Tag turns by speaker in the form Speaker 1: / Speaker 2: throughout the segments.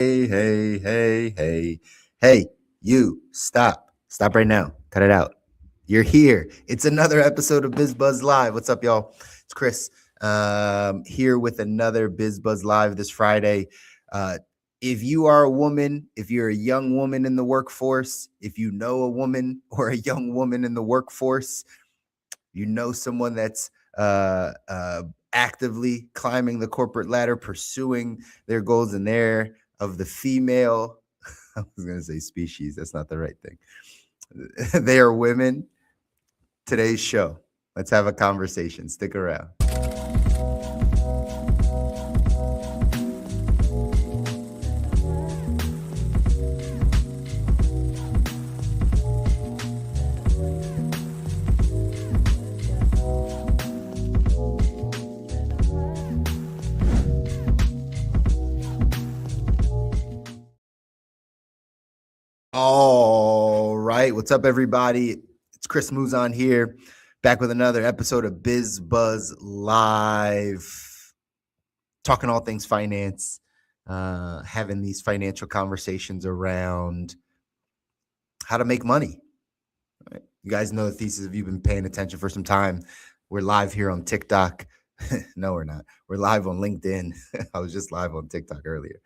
Speaker 1: Hey, you, stop right now, cut it out. You're here. It's another episode of BizBuzz Live. What's up, y'all? It's Chris here with another BizBuzz Live this Friday. If you are a woman, if you're a young woman in the workforce, if you know a woman or a young woman in the workforce, you know someone that's actively climbing the corporate ladder, pursuing their goals, and they're of the female, I was going to say species, that's not the right thing. They are women. Today's show. Let's have a conversation. Stick around. All right. What's up, everybody? It's Chris Muzan here, back with another episode of BizBuzz Live, talking all things finance, having these financial conversations around how to make money. Right? You guys know the thesis if you've been paying attention for some time. We're live here on TikTok. No, we're not. We're live on LinkedIn. I was just live on TikTok earlier,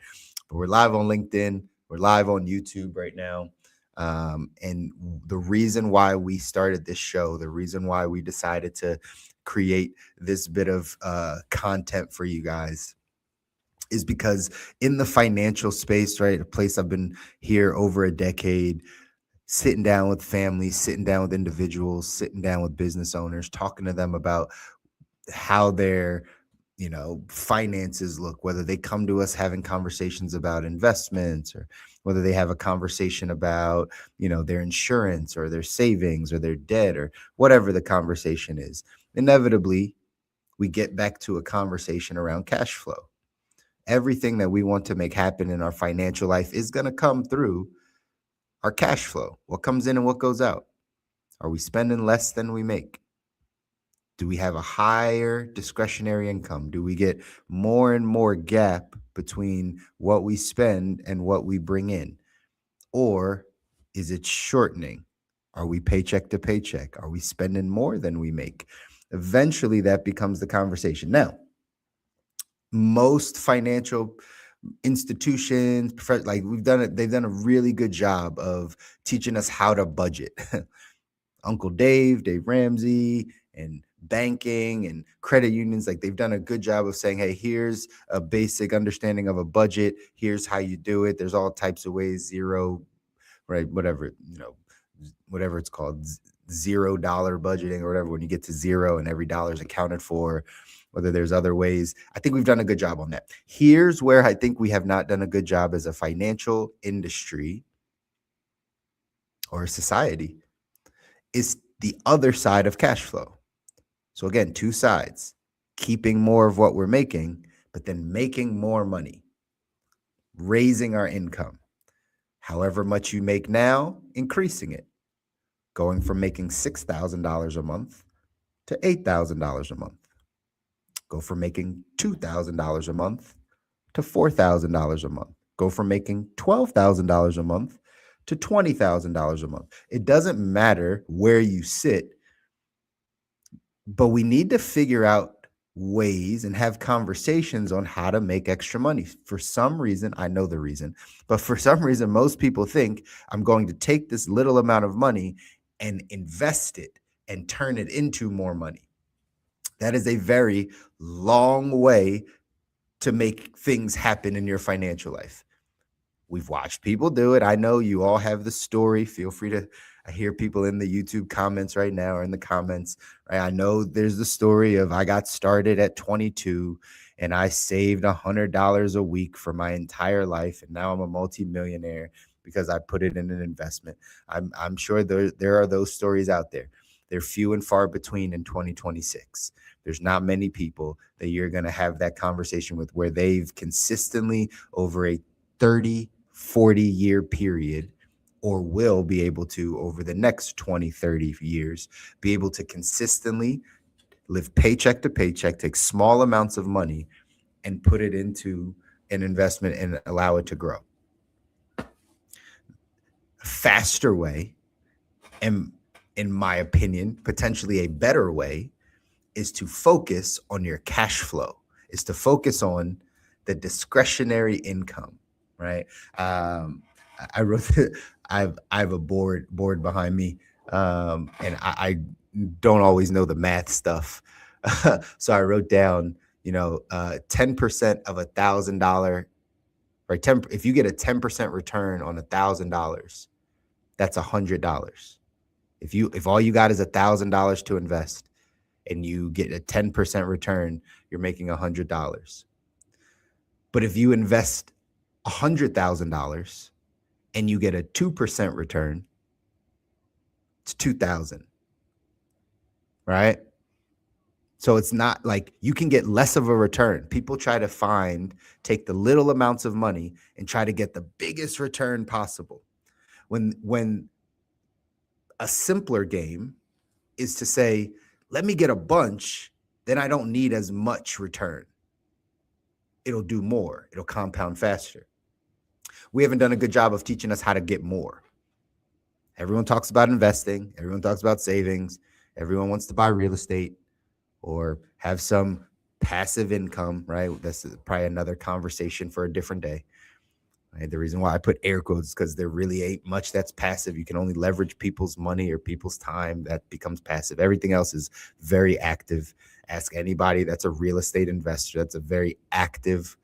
Speaker 1: but we're live on LinkedIn. We're live on YouTube right now. And the reason why we started this show, the reason why we decided to create this bit of content for you guys is because in the financial space, right, a place I've been here over a decade, sitting down with families, sitting down with individuals, sitting down with business owners, talking to them about how their finances look, whether they come to us having conversations about investments, or whether they have a conversation about their insurance or their savings or their debt, or whatever the conversation is. Inevitably, we get back to a conversation around cash flow. Everything that we want to make happen in our financial life is going to come through our cash flow. What comes in and what goes out. Are we spending less than we make? Do we have a higher discretionary income? Do we get more and more gap between what we spend and what we bring in? Or is it shortening? Are we paycheck to paycheck? Are we spending more than we make? Eventually, that becomes the conversation. Now, most financial institutions, they've done a really good job of teaching us how to budget. Uncle Dave Ramsey, and banking and credit unions, they've done a good job of saying, hey, here's a basic understanding of a budget. Here's how you do it. There's all types of ways, zero, right? Whatever it's called, $0 budgeting or whatever, when you get to zero and every dollar is accounted for, whether there's other ways. I think we've done a good job on that. Here's where I think we have not done a good job as a financial industry or a society, is the other side of cash flow. So again, two sides: keeping more of what we're making, but then making more money, raising our income. However much you make now, increasing it, going from making $6,000 a month to $8,000 a month. Go from making $2,000 a month to $4,000 a month. Go from making $12,000 a month to $20,000 a month. It doesn't matter where you sit, but we need to figure out ways and have conversations on how to make extra money. For some reason, I know the reason, but for some reason, most people think I'm going to take this little amount of money and invest it and turn it into more money. That is a very long way to make things happen in your financial life. We've watched people do it. I know you all have the story. Feel free to, I hear people in the YouTube comments right now, or in the comments, right? I know there's the story of, I got started at 22 and I saved $100 a week for my entire life, and now I'm a multimillionaire because I put it in an investment. I'm sure there are those stories out there. They're few and far between in 2026. There's not many people that you're going to have that conversation with where they've consistently, over a 30, 40-year period, or will be able to over the next 20, 30 years, be able to consistently live paycheck to paycheck, take small amounts of money and put it into an investment and allow it to grow. A faster way, and in my opinion, potentially a better way, is to focus on your cash flow, is to focus on the discretionary income, right? I wrote, I have a board behind me, and I don't always know the math stuff. So I wrote down, 10% of $1,000, right? If you get a 10% return on $1,000, that's $100. If all you got is $1,000 to invest and you get a 10% return, you're making $100. But if you invest $100,000 and you get a 2% return, it's $2,000, right? So it's not like you can get less of a return. People try to take the little amounts of money and try to get the biggest return possible. When a simpler game is to say, let me get a bunch, then I don't need as much return. It'll do more. It'll compound faster. We haven't done a good job of teaching us how to get more. Everyone talks about investing. Everyone talks about savings. Everyone wants to buy real estate or have some passive income, right? That's probably another conversation for a different day. Right? The reason why I put air quotes is because there really ain't much that's passive. You can only leverage people's money or people's time. That becomes passive. Everything else is very active. Ask anybody that's a real estate investor. That's a very active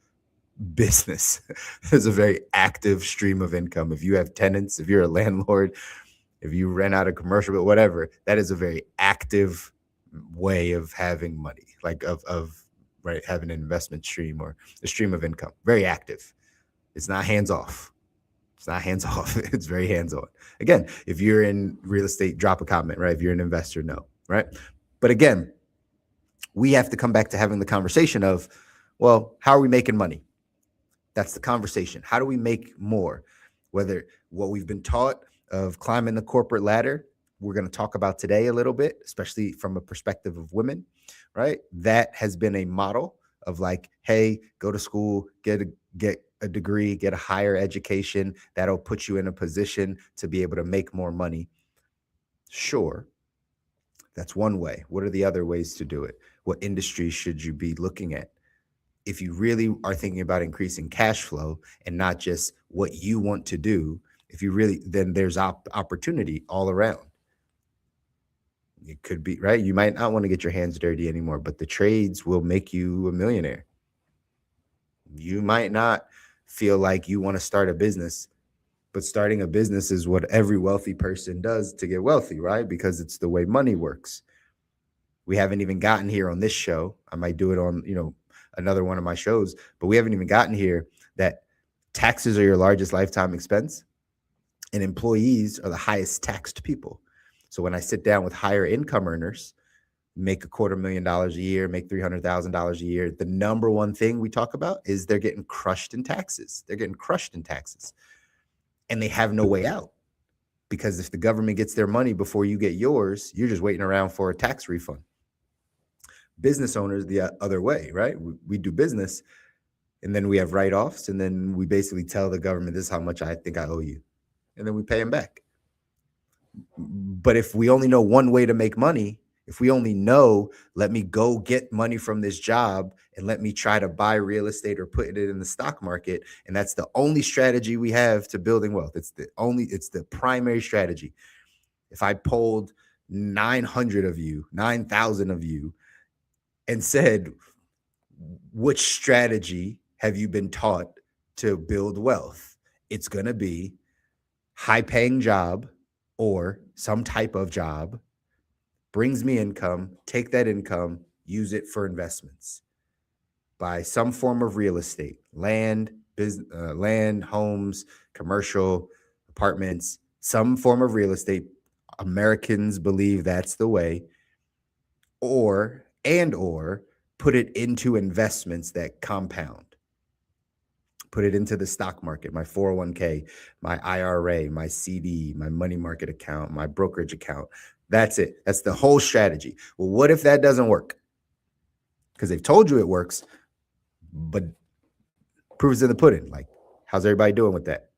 Speaker 1: business. There's a very active stream of income. If you have tenants, if you're a landlord, if you rent out a commercial, but whatever, that is a very active way of having money, like of right, having an investment stream or a stream of income. Very active. It's not hands off. It's not hands off. It's very hands on. Again, if you're in real estate, drop a comment, right? If you're an investor, no, right? But again, we have to come back to having the conversation of, well, how are we making money? That's the conversation. How do we make more? Whether what we've been taught of climbing the corporate ladder, we're going to talk about today a little bit, especially from a perspective of women, right? That has been a model of like, hey, go to school, get a degree, get a higher education. That'll put you in a position to be able to make more money. Sure. That's one way. What are the other ways to do it? What industries should you be looking at? If you really are thinking about increasing cash flow and not just what you want to do, then there's opportunity all around. It could be, right? You might not want to get your hands dirty anymore, but the trades will make you a millionaire. You might not feel like you want to start a business, but starting a business is what every wealthy person does to get wealthy, right? Because it's the way money works. We haven't even gotten here on this show. I might do it on, another one of my shows, but we haven't even gotten here that taxes are your largest lifetime expense and employees are the highest taxed people. So when I sit down with higher income earners, make $250,000 a year, make $300,000 a year, the number one thing we talk about is they're getting crushed in taxes. They're getting crushed in taxes and they have no way out, because if the government gets their money before you get yours, you're just waiting around for a tax refund. Business owners the other way, right? We do business and then we have write-offs and then we basically tell the government, this is how much I think I owe you. And then we pay them back. But if we only know one way to make money, if we only know, let me go get money from this job and let me try to buy real estate or put it in the stock market, and that's the only strategy we have to building wealth. It's the primary strategy. If I polled 900 of you, 9,000 of you, and said, which strategy have you been taught to build wealth? It's going to be high-paying job or some type of job, brings me income, take that income, use it for investments. Buy some form of real estate, land, homes, commercial, apartments, some form of real estate. Americans believe that's the way. Or put it into investments that compound. Put it into the stock market, my 401k, my IRA, my CD, my money market account, my brokerage account. That's it. That's the whole strategy. Well, what if that doesn't work? Because they've told you it works, but Proof is in the pudding. Like, how's everybody doing with that?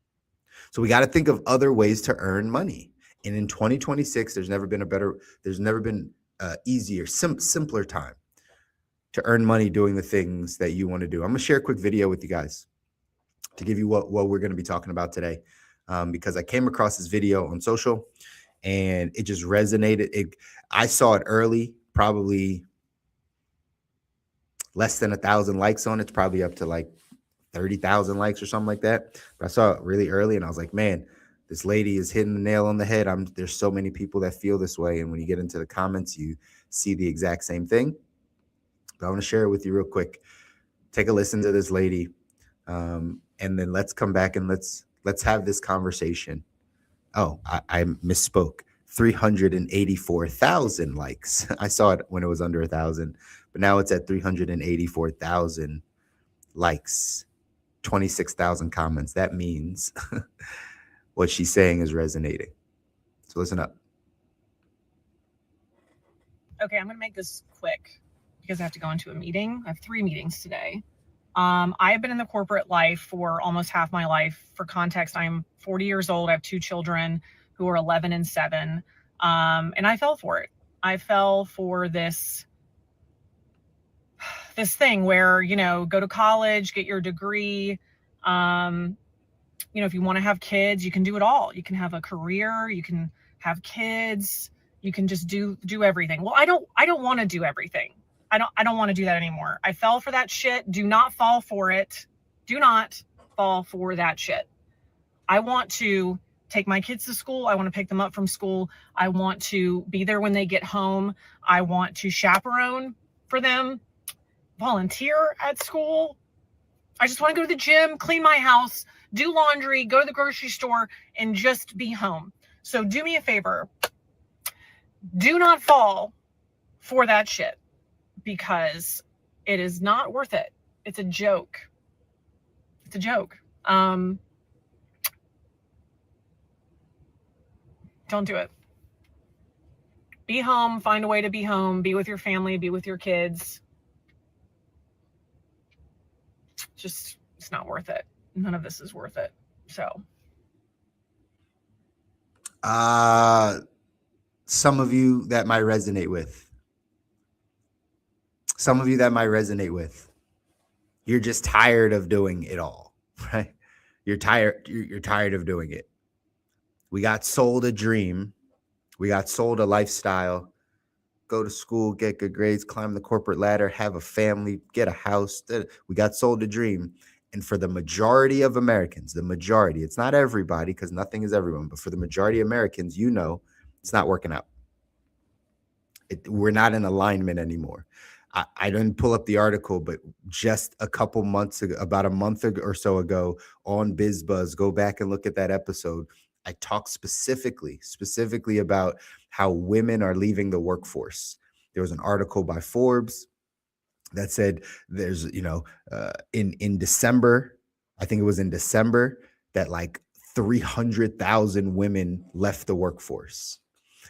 Speaker 1: So we got to think of other ways to earn money. And in 2026, there's never been easier, simpler time to earn money doing the things that you want to do. I'm gonna share a quick video with you guys to give you what we're going to be talking about today, because I came across this video on social and it just resonated. I saw it early, probably less than 1,000 likes on it. It's probably up to like 30,000 likes or something like that. But I saw it really early and I was like, man, this lady is hitting the nail on the head. There's so many people that feel this way. And when you get into the comments, you see the exact same thing. But I want to share it with you real quick. Take a listen to this lady. And then let's come back and let's have this conversation. Oh, I misspoke. 384,000 likes. I saw it when it was under 1,000, but now it's at 384,000 likes, 26,000 comments. That means what she's saying is resonating. So listen up.
Speaker 2: Okay, I'm going to make this quick because I have to go into a meeting. I have 3 meetings today. I have been in the corporate life for almost half my life. For context, I'm 40 years old. I have 2 children who are 11 and 7. And I fell for it. I fell for this thing where, go to college, get your degree. If you want to have kids, you can do it all. You can have a career, you can have kids, you can just do everything. Well, I don't want to do everything. I don't want to do that anymore. I fell for that shit. Do not fall for it. Do not fall for that shit. I want to take my kids to school. I want to pick them up from school. I want to be there when they get home. I want to chaperone for them, volunteer at school. I just want to go to the gym, clean my house, do laundry, go to the grocery store, and just be home. So do me a favor. Do not fall for that shit, because it is not worth it. It's a joke. It's a joke. Don't do it. Be home, find a way to be home, be with your family, be with your kids. Just, it's not worth it. None of this is worth it. So.
Speaker 1: Some of you that might resonate with. You're just tired of doing it all, right? You're tired of doing it. We got sold a dream. We got sold a lifestyle. Go to school, get good grades, climb the corporate ladder, have a family, get a house. We got sold a dream. And for the majority of Americans, it's not everybody, because nothing is everyone, but for the majority of Americans, it's not working out. We're not in alignment anymore. I didn't pull up the article, but just a couple months ago, about a month or so ago on BizBuzz, go back and look at that episode. I talked specifically about how women are leaving the workforce. There was an article by Forbes that said there's, in December, I think it was in December, that like 300,000 women left the workforce.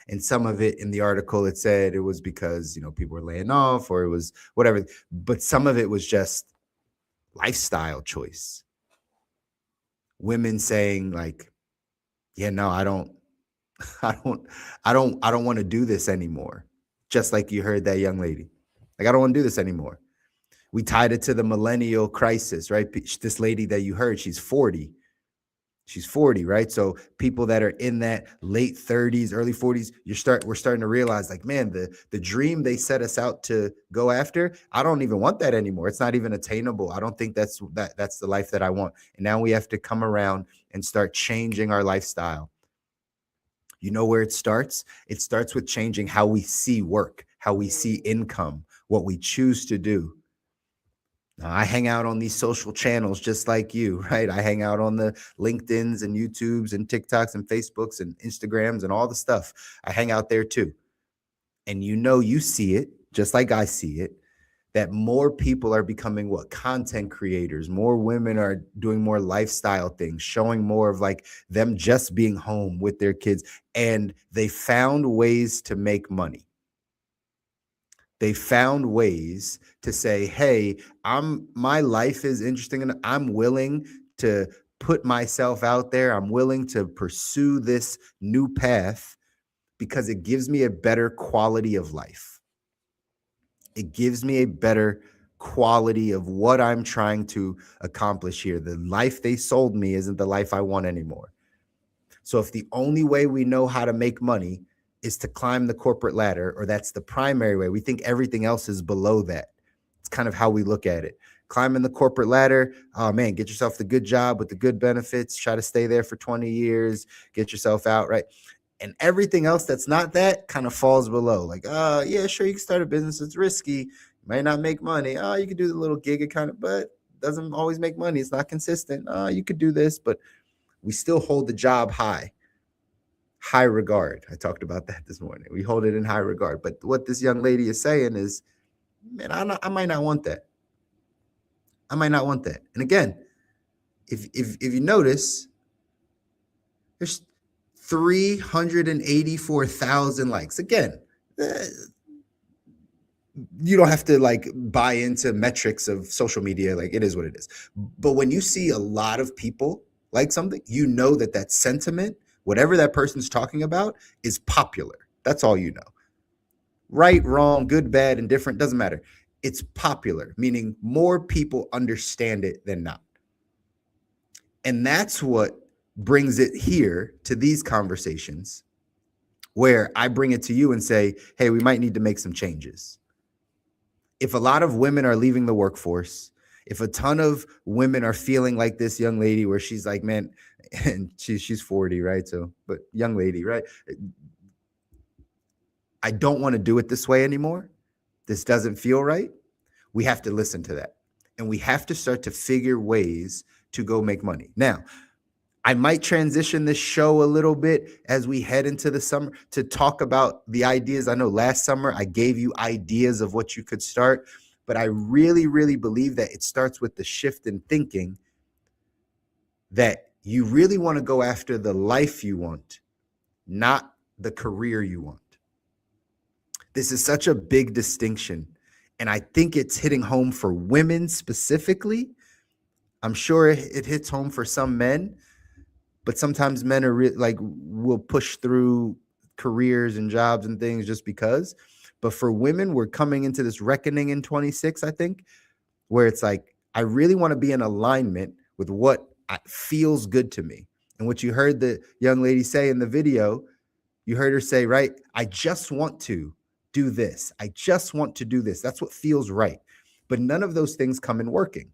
Speaker 1: And some of it in the article, it said it was because, people were laying off or it was whatever. But some of it was just lifestyle choice. Women saying like, yeah, no, I don't want to do this anymore. Just like you heard that young lady. Like, I don't want to do this anymore. We tied it to the millennial crisis, right? This lady that you heard, she's 40. She's 40, right? So people that are in that late 30s, early 40s, we're starting to realize like, man, the dream they set us out to go after, I don't even want that anymore. It's not even attainable. I don't think that's the life that I want. And now we have to come around and start changing our lifestyle. You know where it starts? It starts with changing how we see work, how we see income, what we choose to do. Now, I hang out on these social channels just like you, right? I hang out on the LinkedIns and YouTubes and TikToks and Facebooks and Instagrams and all the stuff. I hang out there too. And you see it, just like I see it, that more people are becoming content creators. More women are doing more lifestyle things, showing more of like them just being home with their kids. And they found ways to make money. They found ways to say, hey, my life is interesting and I'm willing to put myself out there. I'm willing to pursue this new path because it gives me a better quality of life. It gives me a better quality of what I'm trying to accomplish here. The life they sold me isn't the life I want anymore. So if the only way we know how to make money is to climb the corporate ladder, or that's the primary way, we think everything else is below that. It's kind of how we look at it. Climbing the corporate ladder, oh man, get yourself the good job with the good benefits, try to stay there for 20 years, get yourself out, right? And everything else that's not that kind of falls below. Like, yeah, sure, you can start a business. It's risky. You might not make money. You could do the little gig account, but doesn't always make money. It's not consistent. You could do this, but we still hold the job high regard. I talked about that this morning. We hold it in high regard. But what this young lady is saying is, man, I might not want that. I might not want that. And again, if you notice, there's 384,000 likes. Again, you don't have to like buy into metrics of social media. Like, it is what it is. But when you see a lot of people like something, you know that sentiment, whatever that person's talking about, is popular. That's all you know. Right, wrong, good, bad, indifferent, doesn't matter. It's popular, meaning more people understand it than not. And that's what brings it here to these conversations where I bring it to you and say, hey, we might need to make some changes. If a lot of women are leaving the workforce, if a ton of women are feeling like this young lady where she's like, man, and she's 40, right? So, but young lady, right? I don't want to do it this way anymore. This doesn't feel right. We have to listen to that. And we have to start to figure ways to go make money. Now, I might transition this show a little bit as we head into the summer to talk about the ideas. I know last summer I gave you ideas of what you could start, but I really, really believe that it starts with the shift in thinking that you really want to go after the life you want, not the career you want. This is such a big distinction, and I think it's hitting home for women specifically. I'm sure it hits home for some men, but sometimes men are will push through careers and jobs and things just because. But for women, we're coming into this reckoning in 26, I think, where it's like, I really want to be in alignment with what feels good to me. And what you heard the young lady say in the video, you heard her say, right, I just want to do this. I just want to do this. That's what feels right. But none of those things come in working.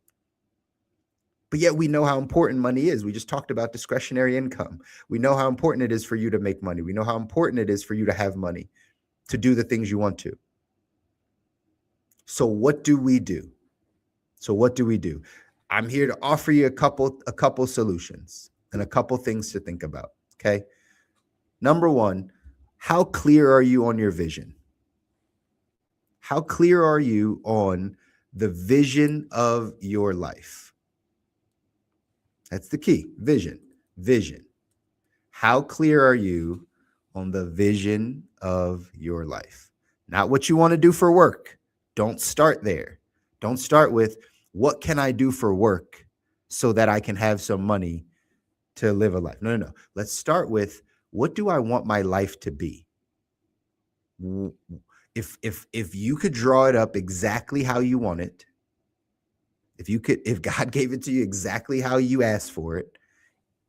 Speaker 1: But yet we know how important money is. We just talked about discretionary income. We know how important it is for you to make money. We know how important it is for you to have money to do the things you want to. So what do we do? I'm here to offer you a couple solutions and a couple things to think about, okay? Number one, how clear are you on your vision? How clear are you on the vision of your life? That's the key. Vision. How clear are you on the vision of your life? Not what you want to do for work. Don't start there. Don't start with, what can I do for work so that I can have some money to live a life? No. Let's start with, what do I want my life to be? If you could draw it up exactly how you want it, if God gave it to you exactly how you asked for it,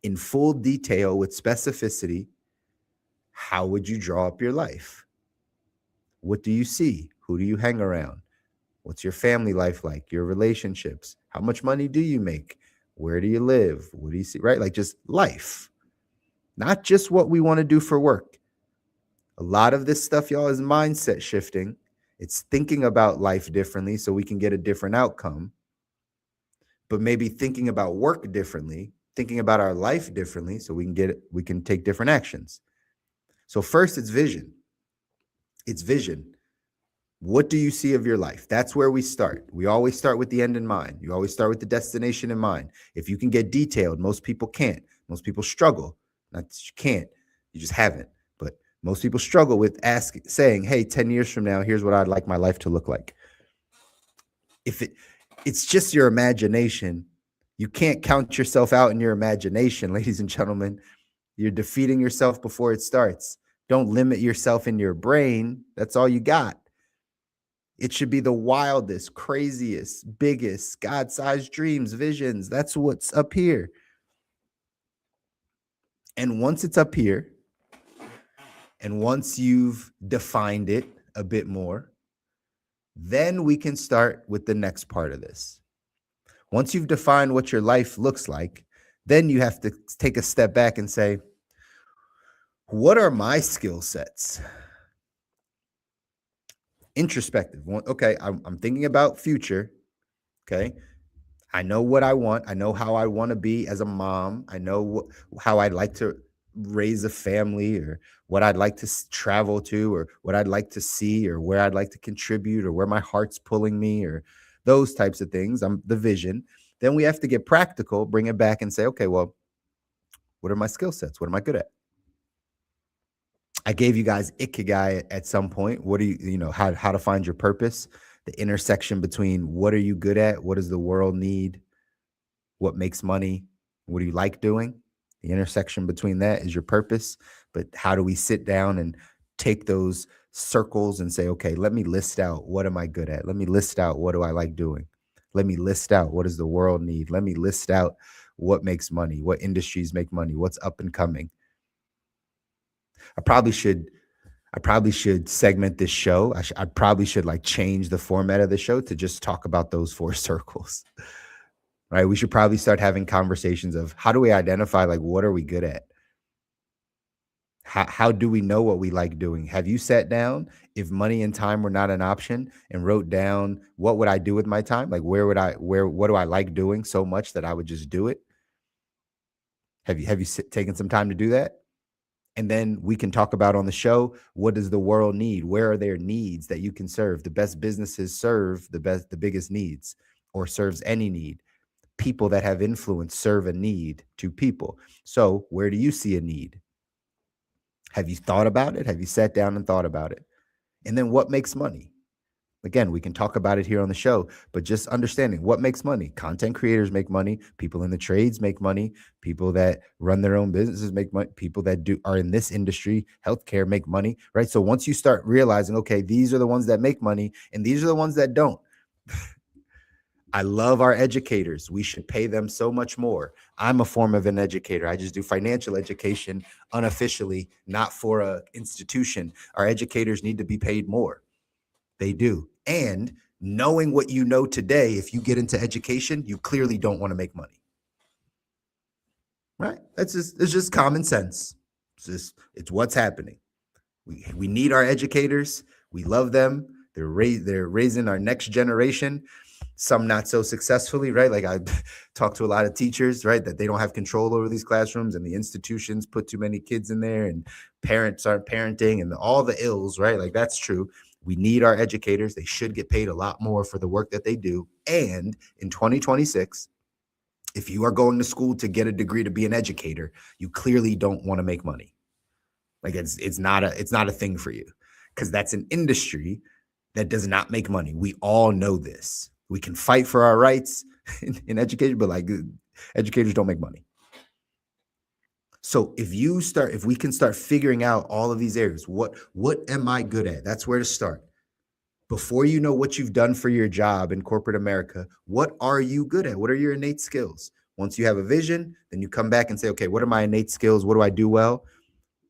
Speaker 1: in full detail with specificity, how would you draw up your life? What do you see? Who do you hang around? What's your family life like? Your relationships? How much money do you make? Where do you live? What do you see? Right? Like, just life, not just what we want to do for work. A lot of this stuff, y'all, is mindset shifting. It's thinking about life differently so we can get a different outcome. But maybe thinking about work differently, thinking about our life differently so we can take different actions. So first, it's vision. What do you see of your life? That's where we start. We always start with the end in mind. You always start with the destination in mind. If you can get detailed, most people can't. Most people struggle. Not that you can't, you just haven't. But Most people struggle with saying, hey, 10 years from now, here's what I'd like my life to look like. If it's just your imagination, you can't count yourself out in your imagination, ladies and gentlemen. You're defeating yourself before it starts. Don't limit yourself in your brain. That's all you got. It should be the wildest, craziest, biggest, God-sized dreams, visions. That's what's up here. And once it's up here, and once you've defined it a bit more, then we can start with the next part of this. Once you've defined what your life looks like, then you have to take a step back and say, what are my skill sets? Introspective. Okay, I'm thinking about future. Okay, I know what I want. I know how I want to be as a mom. I know how I'd like to raise a family, or what I'd like to travel to, or what I'd like to see, or where I'd like to contribute, or where my heart's pulling me, or those types of things. I'm the vision. Then we have to get practical, bring it back and say, okay, well, what are my skill sets? What am I good at? I gave you guys Ikigai at some point. What do you know, how to find your purpose, the intersection between what are you good at? What does the world need? What makes money? What do you like doing? The intersection between that is your purpose. But how do we sit down and take those circles and say, okay, let me list out what am I good at? Let me list out what do I like doing? Let me list out what does the world need? Let me list out what makes money, what industries make money, what's up and coming. I probably should segment this show. I probably should like change the format of the show to just talk about those 4 circles. Right? We should probably start having conversations of how do we identify, like, what are we good at? How do we know what we like doing? Have you sat down, if money and time were not an option, and wrote down what would I do with my time? Like, what do I like doing so much that I would just do it? Have you taken some time to do that? And then we can talk about on the show, what does the world need? Where are their needs that you can serve? The best businesses serve the biggest needs, or serves any need. People that have influence serve a need to people. So where do you see a need? Have you thought about it? Have you sat down and thought about it? And then what makes money? Again, we can talk about it here on the show, but just understanding what makes money. Content creators make money. People in the trades make money. People that run their own businesses make money. People that are in this industry, healthcare, make money, right? So once you start realizing, okay, these are the ones that make money and these are the ones that don't. I love our educators. We should pay them so much more. I'm a form of an educator. I just do financial education unofficially, not for an institution. Our educators need to be paid more. They do. And knowing what you know today, if you get into education, you clearly don't want to make money. Right? It's just common sense. It's what's happening. We need our educators. We love them. They're raising our next generation. Some not so successfully, right? Like I talk to a lot of teachers, right, that they don't have control over these classrooms, and the institutions put too many kids in there, and parents aren't parenting, and all the ills, right? Like that's true. We need our educators. They should get paid a lot more for the work that they do. And in 2026, if you are going to school to get a degree to be an educator, you clearly don't want to make money. Like it's not a thing for you, because that's an industry that does not make money. We all know this. We can fight for our rights in education, but like educators don't make money. So if we can start figuring out all of these areas, what am I good at? That's where to start. Before you know what you've done for your job in corporate America, what are you good at? What are your innate skills? Once you have a vision, then you come back and say, okay, what are my innate skills? What do I do well?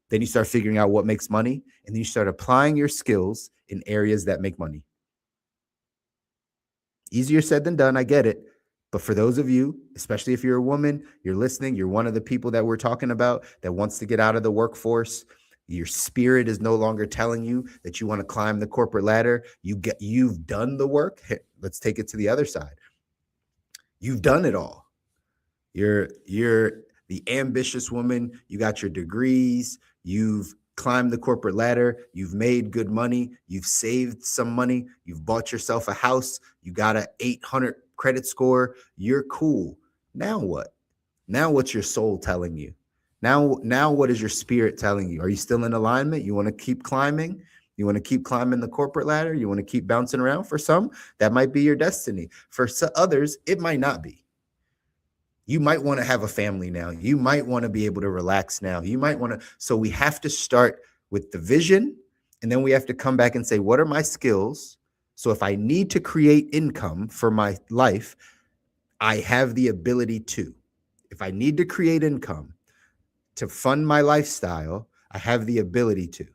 Speaker 1: Then you start figuring out what makes money, and then you start applying your skills in areas that make money. Easier said than done. I get it. But for those of you, especially if you're a woman, you're listening, you're one of the people that we're talking about that wants to get out of the workforce. Your spirit is no longer telling you that you want to climb the corporate ladder. You've done the work. Let's take it to the other side. You've done it all. You're the ambitious woman. You got your degrees. You've climbed the corporate ladder. You've made good money. You've saved some money. You've bought yourself a house. You got an 800 credit score. You're cool. Now what? Now what's your soul telling you? Now what is your spirit telling you? Are you still in alignment? You want to keep climbing? You want to keep climbing the corporate ladder? You want to keep bouncing around? For some, that might be your destiny. For others, it might not be. You might want to have a family now. You might want to be able to relax now. You might want to. So we have to start with the vision, and then we have to come back and say, what are my skills? So if I need to create income for my life, I have the ability to. If I need to create income to fund my lifestyle, I have the ability to.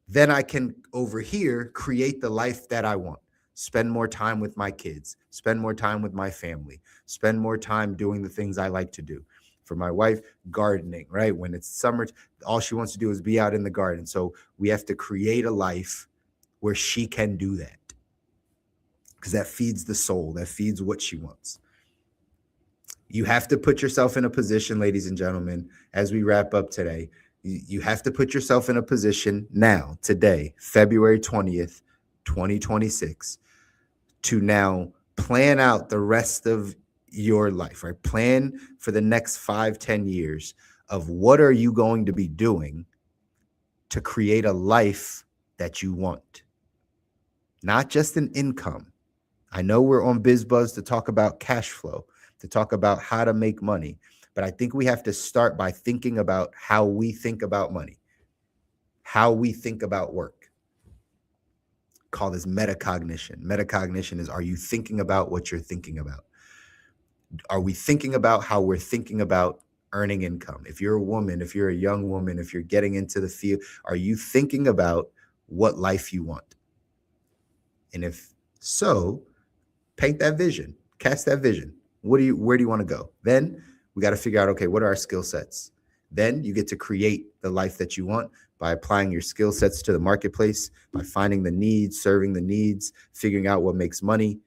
Speaker 1: Then I can, over here, create the life that I want. Spend more time with my kids, spend more time with my family, spend more time doing the things I like to do. For my wife, gardening, right? When it's summer, all she wants to do is be out in the garden. So we have to create a life where she can do that, because that feeds the soul, that feeds what she wants. You have to put yourself in a position, ladies and gentlemen, as we wrap up today. You have to put yourself in a position now, today, February 20th, 2026, to now plan out the rest of your life, right? Plan for the next 5-10 years of what are you going to be doing to create a life that you want, not just an income. I know we're on BizBuzz to talk about cash flow, to talk about how to make money, but I think we have to start by thinking about how we think about money, how we think about work. Call this metacognition. Metacognition is, are you thinking about what you're thinking about? Are we thinking about how we're thinking about earning income? If you're a woman, if you're a young woman, if you're getting into the field, are you thinking about what life you want? And if so, paint that vision, cast that vision. Where do you want to go? Then we got to figure out, okay, what are our skill sets? Then you get to create the life that you want by applying your skill sets to the marketplace, by finding the needs, serving the needs, figuring out what makes money,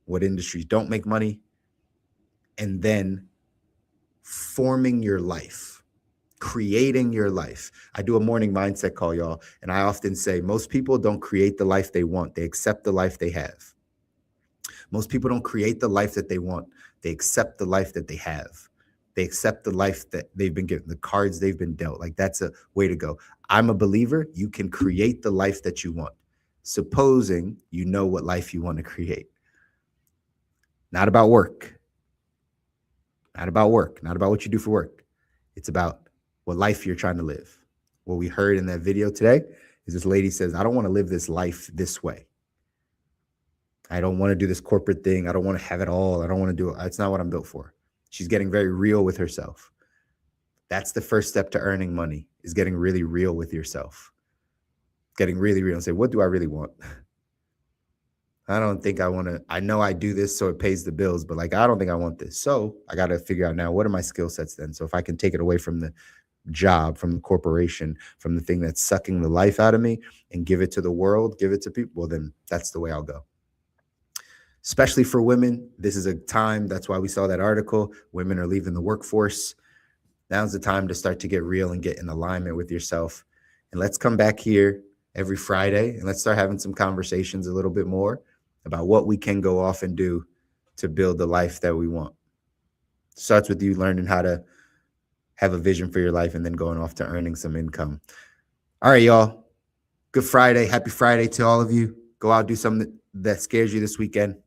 Speaker 1: what industries don't make money, and then forming your life, creating your life. I do a morning mindset call, y'all, and I often say most people don't create the life they want. They accept the life they have. Most people don't create the life that they want. They accept the life that they have. They accept the life that they've been given, the cards they've been dealt. Like, that's a way to go. I'm a believer. You can create the life that you want, supposing you know what life you want to create. Not about work. Not about work. Not about what you do for work. It's about what life you're trying to live. What we heard in that video today is this lady says, I don't want to live this life this way. I don't want to do this corporate thing. I don't want to have it all. I don't want to do it. It's not what I'm built for. She's getting very real with herself. That's the first step to earning money, is getting really real with yourself. Getting really real and say, what do I really want? I don't think I want to. I know I do this so it pays the bills, but like, I don't think I want this. So I got to figure out now, what are my skill sets then? So if I can take it away from the job, from the corporation, from the thing that's sucking the life out of me, and give it to the world, give it to people, well, then that's the way I'll go. Especially for women, this is a time, that's why we saw that article, women are leaving the workforce. Now's the time to start to get real and get in alignment with yourself. And let's come back here every Friday and let's start having some conversations a little bit more about what we can go off and do to build the life that we want. It starts with you learning how to have a vision for your life and then going off to earning some income. All right, y'all. Good Friday. Happy Friday to all of you. Go out, do something that scares you this weekend.